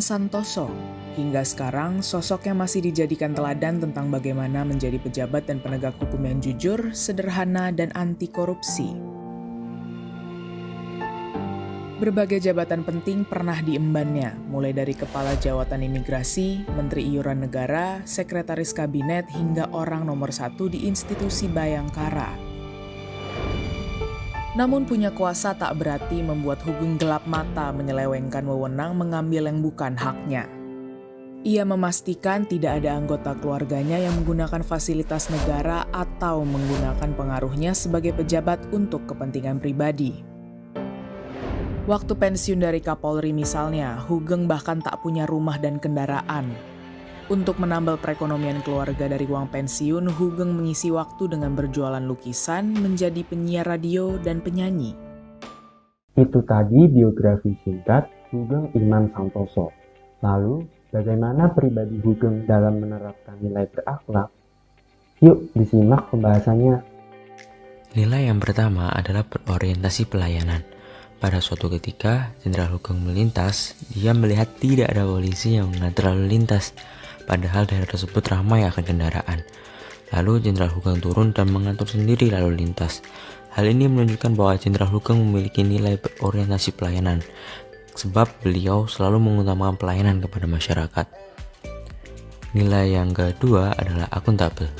Santoso. Hingga sekarang, sosoknya masih dijadikan teladan tentang bagaimana menjadi pejabat dan penegak hukum yang jujur, sederhana, dan anti korupsi. Berbagai jabatan penting pernah diembannya, mulai dari Kepala Jawatan Imigrasi, Menteri Iuran Negara, Sekretaris Kabinet, hingga orang nomor 1 di institusi Bayangkara. Namun punya kuasa tak berarti membuat Hugeng gelap mata menyelewengkan wewenang mengambil yang bukan haknya. Ia memastikan tidak ada anggota keluarganya yang menggunakan fasilitas negara atau menggunakan pengaruhnya sebagai pejabat untuk kepentingan pribadi. Waktu pensiun dari Kapolri misalnya, Hugeng bahkan tak punya rumah dan kendaraan. Untuk menambal perekonomian keluarga dari uang pensiun, Hugeng mengisi waktu dengan berjualan lukisan, menjadi penyiar radio, dan penyanyi. Itu tadi biografi singkat Hugeng Iman Santoso. Lalu, bagaimana pribadi Hugeng dalam menerapkan nilai berakhlak? Yuk disimak pembahasannya. Nilai yang pertama adalah berorientasi pelayanan. Pada suatu ketika, Jenderal Hugeng melintas, dia melihat tidak ada polisi yang mengatur lalu lintas, padahal daerah tersebut ramai akan kendaraan. Lalu Jenderal Hugeng turun dan mengatur sendiri lalu lintas. Hal ini menunjukkan bahwa Jenderal Hugeng memiliki nilai berorientasi pelayanan, sebab beliau selalu mengutamakan pelayanan kepada masyarakat. Nilai yang kedua adalah akuntabel.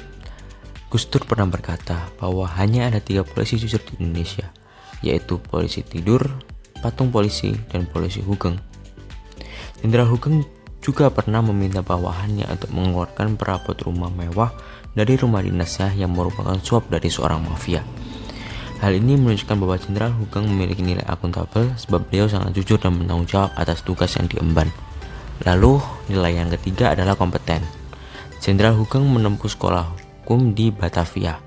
Gus Dur pernah berkata bahwa hanya ada 3 polisi jujur di Indonesia, yaitu polisi tidur, patung polisi, dan polisi Hugeng. Jenderal Hugeng juga pernah meminta bawahannya untuk mengeluarkan perabot rumah mewah dari rumah dinasnya yang merupakan suap dari seorang mafia. Hal ini menunjukkan bahwa Jenderal Hugeng memiliki nilai akuntabel sebab beliau sangat jujur dan bertanggung jawab atas tugas yang diemban. Lalu, nilai yang ketiga adalah kompeten. Jenderal Hugeng menempuh sekolah hukum di Batavia.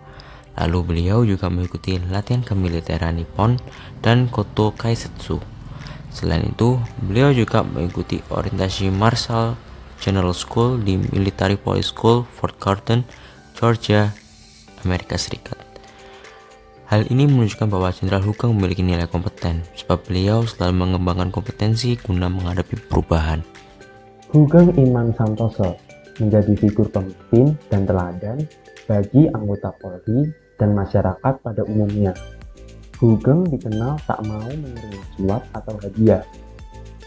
Lalu beliau juga mengikuti latihan kemiliteran Nippon dan Koto Kaisetsu. Selain itu, beliau juga mengikuti orientasi Marshall General School di Military Police School, Fort Carson, Georgia, Amerika Serikat. Hal ini menunjukkan bahwa Jenderal Hugeng memiliki nilai kompeten, sebab beliau selalu mengembangkan kompetensi guna menghadapi perubahan. Hugeng Iman Santoso menjadi figur pemimpin dan teladan bagi anggota Polri dan masyarakat pada umumnya. Hugeng dikenal tak mau menerima suap atau hadiah.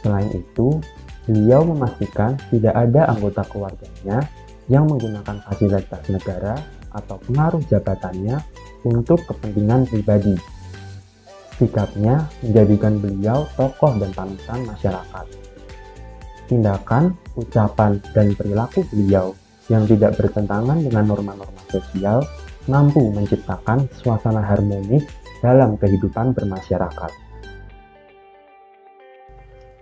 Selain itu, beliau memastikan tidak ada anggota keluarganya yang menggunakan fasilitas negara atau pengaruh jabatannya untuk kepentingan pribadi. Sikapnya menjadikan beliau tokoh dan panutan masyarakat. Tindakan, ucapan, dan perilaku beliau yang tidak bertentangan dengan norma-norma sosial mampu menciptakan suasana harmonis dalam kehidupan bermasyarakat.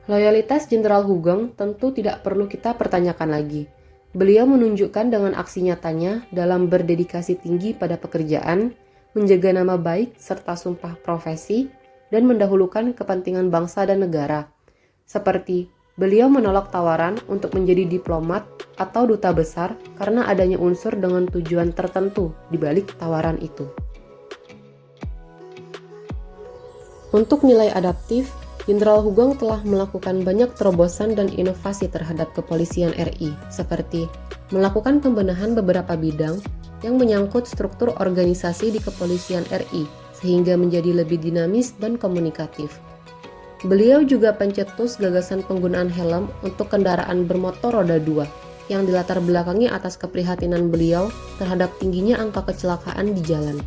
Loyalitas Jenderal Hugeng tentu tidak perlu kita pertanyakan lagi. Beliau menunjukkan dengan aksi nyatanya dalam berdedikasi tinggi pada pekerjaan, menjaga nama baik serta sumpah profesi, dan mendahulukan kepentingan bangsa dan negara. Seperti beliau menolak tawaran untuk menjadi diplomat atau duta besar karena adanya unsur dengan tujuan tertentu di balik tawaran itu. Untuk nilai adaptif, Jenderal Hugeng telah melakukan banyak terobosan dan inovasi terhadap kepolisian RI, seperti melakukan pembenahan beberapa bidang yang menyangkut struktur organisasi di kepolisian RI, sehingga menjadi lebih dinamis dan komunikatif. Beliau juga pencetus gagasan penggunaan helm untuk kendaraan bermotor roda 2 yang dilatar belakangi atas keprihatinan beliau terhadap tingginya angka kecelakaan di jalan.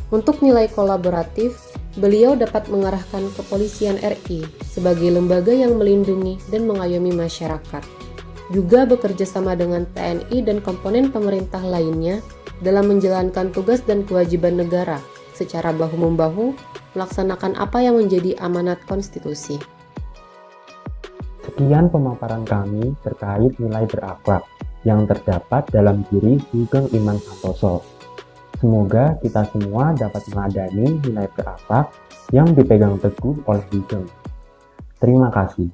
Untuk nilai kolaboratif, beliau dapat mengarahkan kepolisian RI sebagai lembaga yang melindungi dan mengayomi masyarakat. Juga bekerja sama dengan TNI dan komponen pemerintah lainnya dalam menjalankan tugas dan kewajiban negara secara bahu-membahu melaksanakan apa yang menjadi amanat konstitusi. Sekian pemaparan kami terkait nilai berakhlak yang terdapat dalam diri Hugeng Iman Santoso. Semoga kita semua dapat meladani nilai berakhlak yang dipegang teguh oleh Hugeng. Terima kasih.